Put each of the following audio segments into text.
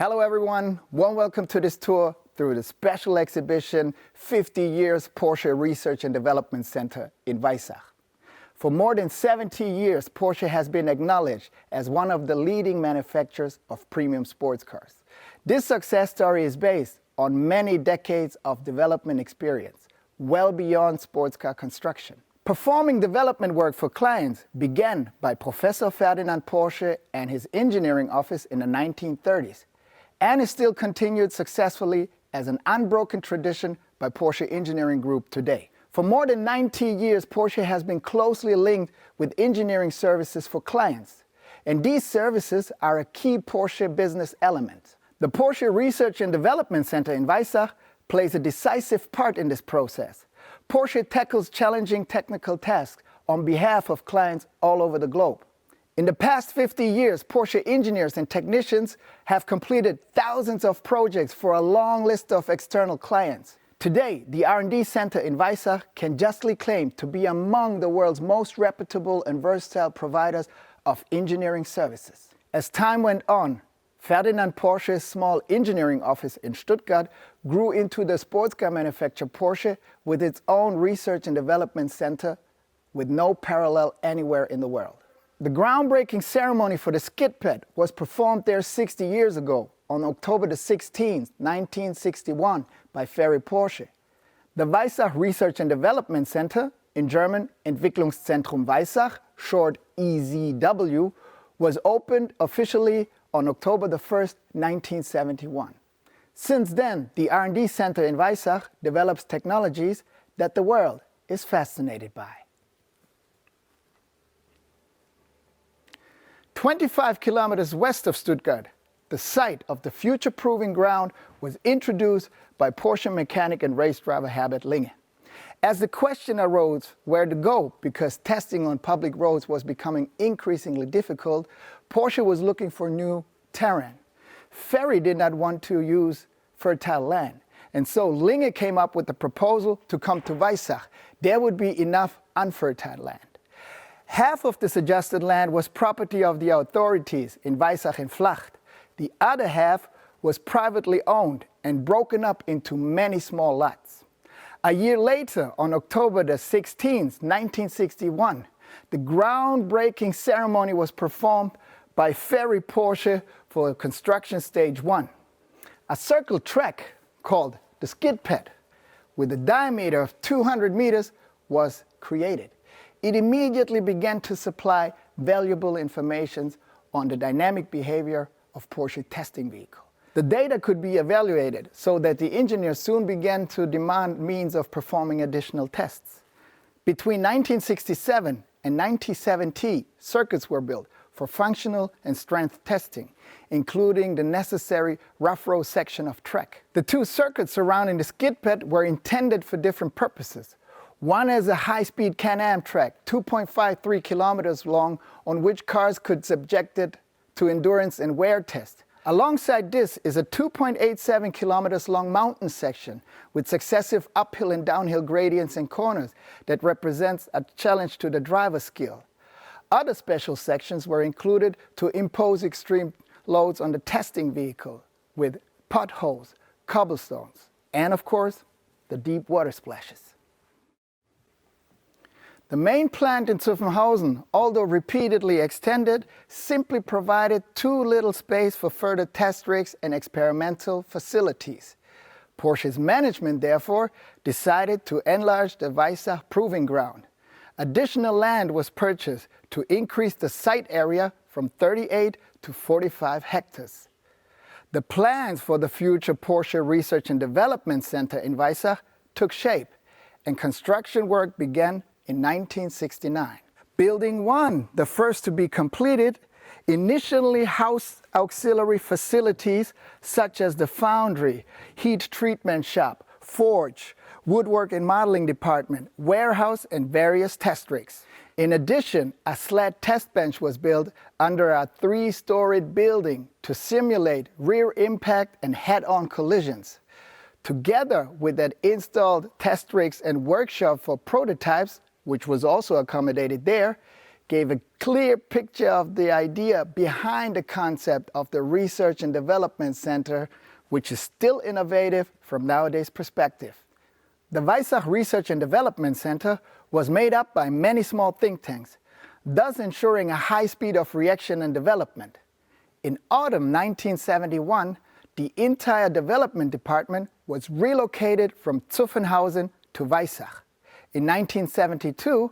Hello everyone, warm welcome to this tour through the special exhibition 50 Years Porsche Research and Development Centre in Weissach. For more than 70 years, Porsche has been acknowledged as one of the leading manufacturers of premium sports cars. This success story is based on many decades of development experience, well beyond sports car construction. Performing development work for clients began by Professor Ferdinand Porsche and his engineering office in the 1930s, and is still continued successfully as an unbroken tradition by Porsche Engineering Group today. For more than 90 years, Porsche has been closely linked with engineering services for clients, and these services are a key Porsche business element. The Porsche Research and Development Centre in Weissach plays a decisive part in this process. Porsche tackles challenging technical tasks on behalf of clients all over the globe. In the past 50 years, Porsche engineers and technicians have completed thousands of projects for a long list of external clients. Today, the R&D Center in Weissach can justly claim to be among the world's most reputable and versatile providers of engineering services. As time went on, Ferdinand Porsche's small engineering office in Stuttgart grew into the sports car manufacturer Porsche with its own research and development center with no parallel anywhere in the world. The groundbreaking ceremony for the skid pad was performed there 60 years ago, on October 16, 1961, by Ferry Porsche. The Weissach Research and Development Center, in German Entwicklungszentrum Weissach, short EZW, was opened officially on October 1, 1971. Since then, the R&D Center in Weissach develops technologies that the world is fascinated by. 25 kilometers west of Stuttgart, the site of the future proving ground was introduced by Porsche mechanic and race driver Herbert Linge. As the question arose where to go because testing on public roads was becoming increasingly difficult, Porsche was looking for new terrain. Ferry did not want to use fertile land, and so Linge came up with the proposal to come to Weissach. There would be enough unfertile land. Half of the suggested land was property of the authorities in Weissach and Flacht. The other half was privately owned and broken up into many small lots. A year later, on October 16, 1961, the groundbreaking ceremony was performed by Ferry Porsche for construction stage 1. A circle track called the skid pad, with a diameter of 200 meters, was created. It immediately began to supply valuable information on the dynamic behavior of Porsche testing vehicle. The data could be evaluated so that the engineers soon began to demand means of performing additional tests. Between 1967 and 1970, circuits were built for functional and strength testing, including the necessary rough road section of track. The two circuits surrounding the skid pad were intended for different purposes. One is a high-speed Can-Am track, 2.53 kilometers long, on which cars could subjected to endurance and wear tests. Alongside this is a 2.87 kilometers long mountain section with successive uphill and downhill gradients and corners that represents a challenge to the driver's skill. Other special sections were included to impose extreme loads on the testing vehicle with potholes, cobblestones, and of course, the deep water splashes. The main plant in Zuffenhausen, although repeatedly extended, simply provided too little space for further test rigs and experimental facilities. Porsche's management, therefore, decided to enlarge the Weissach proving ground. Additional land was purchased to increase the site area from 38 to 45 hectares. The plans for the future Porsche Research and Development Center in Weissach took shape, and construction work began in 1969. Building 1, the first to be completed, initially housed auxiliary facilities such as the foundry, heat treatment shop, forge, woodwork and modeling department, warehouse and various test rigs. In addition, a sled test bench was built under a 3-storied building to simulate rear impact and head-on collisions. Together with that installed test rigs and workshop for prototypes, which was also accommodated there, gave a clear picture of the idea behind the concept of the Research and Development Centre, which is still innovative from nowadays' perspective. The Weissach Research and Development Centre was made up by many small think tanks, thus ensuring a high speed of reaction and development. In autumn 1971, the entire development department was relocated from Zuffenhausen to Weissach. In 1972,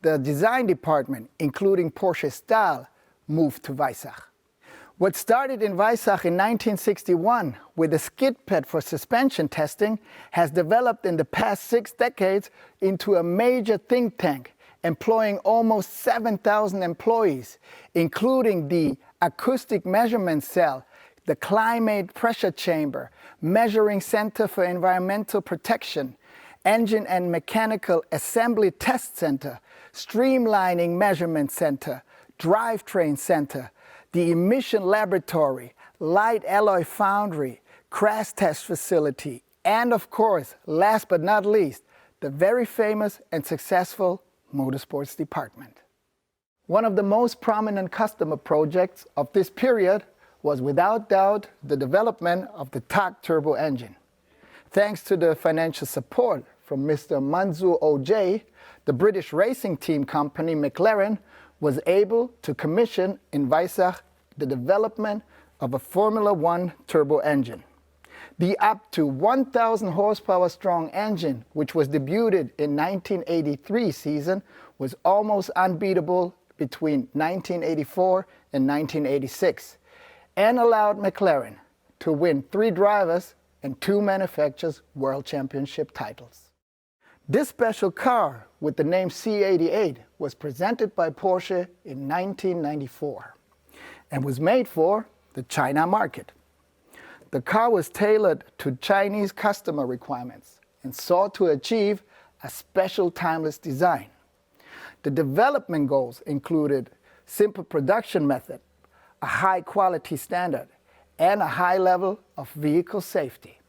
the design department, including Porsche Style, moved to Weissach. What started in Weissach in 1961 with a skid pad for suspension testing has developed in the past 6 decades into a major think tank employing almost 7,000 employees, including the acoustic measurement cell, the climate pressure chamber, measuring center for environmental protection, engine and mechanical assembly test center, streamlining measurement center, drivetrain center, the emission laboratory, light alloy foundry, crash test facility, and of course, last but not least, the very famous and successful motorsports department. One of the most prominent customer projects of this period was without doubt the development of the TAC turbo engine. Thanks to the financial support from Mr. Mansour O.J., the British racing team company McLaren was able to commission in Weissach the development of a Formula One turbo engine. The up to 1,000 horsepower strong engine, which was debuted in 1983 season, was almost unbeatable between 1984 and 1986, and allowed McLaren to win 3 drivers and 2 manufacturers' world championship titles. This special car with the name C88 was presented by Porsche in 1994 and was made for the China market. The car was tailored to Chinese customer requirements and sought to achieve a special timeless design. The development goals included simple production method, a high quality standard, and a high level of vehicle safety.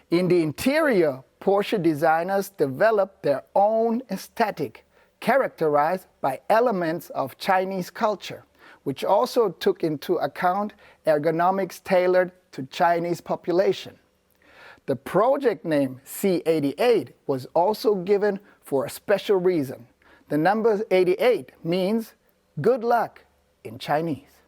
In the interior, Porsche designers developed their own aesthetic, characterized by elements of Chinese culture, which also took into account ergonomics tailored to Chinese population. The project name C88 was also given for a special reason. The number 88 means good luck in Chinese.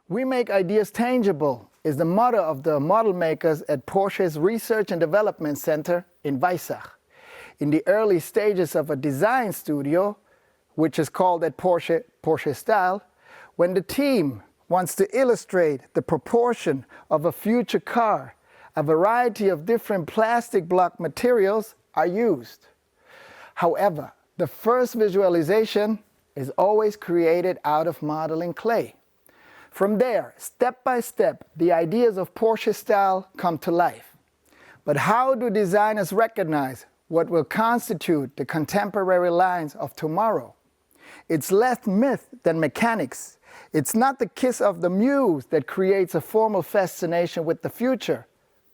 We make ideas tangible is the motto of the model makers at Porsche's Research and Development Centre in Weissach. In the early stages of a design studio, which is called at Porsche Style, when the team wants to illustrate the proportion of a future car, a variety of different plastic block materials are used. However, the first visualization is always created out of modeling clay. From there, step by step, the ideas of Porsche Style come to life. But how do designers recognize what will constitute the contemporary lines of tomorrow? It's less myth than mechanics. It's not the kiss of the muse that creates a formal fascination with the future,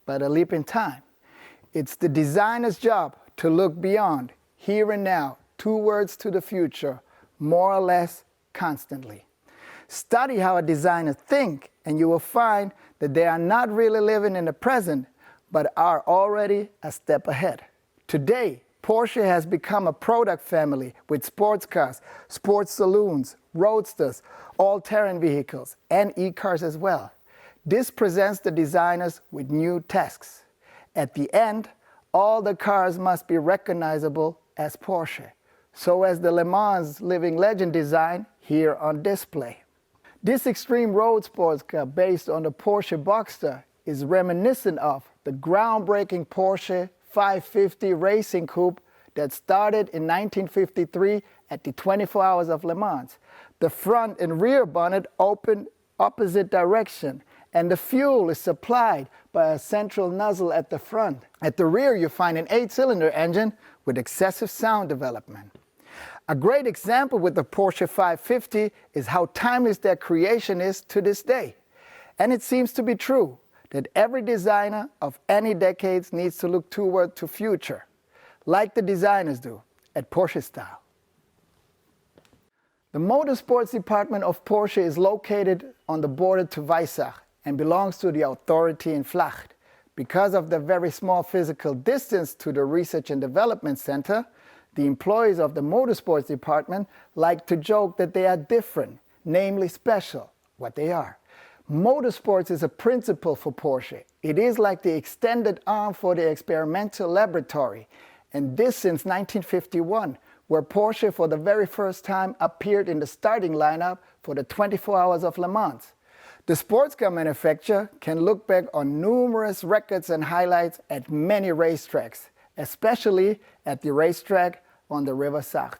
but a leap in time. It's the designer's job to look beyond, here and now, towards to the future, more or less constantly. Study how a designer thinks, and you will find that they are not really living in the present, but are already a step ahead. Today, Porsche has become a product family with sports cars, sports saloons, roadsters, all-terrain vehicles, and e-cars as well. This presents the designers with new tasks. At the end, all the cars must be recognizable as Porsche, so as the Le Mans living legend design here on display. This extreme road sports car based on the Porsche Boxster is reminiscent of the groundbreaking Porsche 550 racing coupe that started in 1953 at the 24 Hours of Le Mans. The front and rear bonnet open opposite direction, and the fuel is supplied by a central nozzle at the front. At the rear, you find an 8-cylinder engine with excessive sound development. A great example with the Porsche 550 is how timeless their creation is to this day. And it seems to be true that every designer of any decades needs to look toward the future, like the designers do at Porsche Style. The motorsports department of Porsche is located on the border to Weissach and belongs to the authority in Flacht. Because of the very small physical distance to the Research and Development Centre, the employees of the motorsports department like to joke that they are different, namely special, what they are. Motorsports is a principle for Porsche. It is like the extended arm for the experimental laboratory, and this since 1951, where Porsche for the very first time appeared in the starting lineup for the 24 Hours of Le Mans. The sports car manufacturer can look back on numerous records and highlights at many racetracks, especially at the racetrack on the River Sarthe.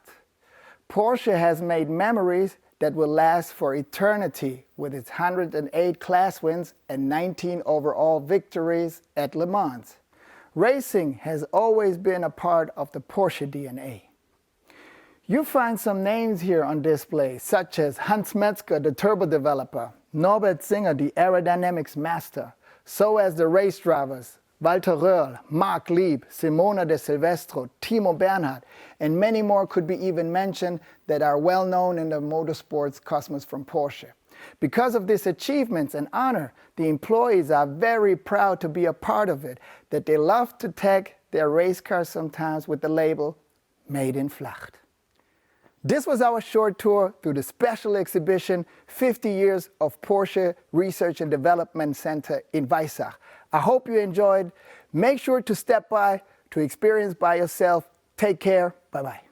Porsche has made memories that will last for eternity with its 108 class wins and 19 overall victories at Le Mans. Racing has always been a part of the Porsche DNA. You find some names here on display, such as Hans Metzger, the turbo developer, Norbert Singer, the aerodynamics master, so as the race drivers, Walter Röhrl, Marc Lieb, Simona de Silvestro, Timo Bernhard, and many more could be even mentioned that are well known in the motorsports cosmos from Porsche. Because of these achievements and honor, the employees are very proud to be a part of it, that they love to tag their race cars sometimes with the label Made in Flacht. This was our short tour through the special exhibition 50 Years of Porsche Research and Development Centre in Weissach. I hope you enjoyed. Make sure to step by to experience by yourself. Take care. Bye-bye.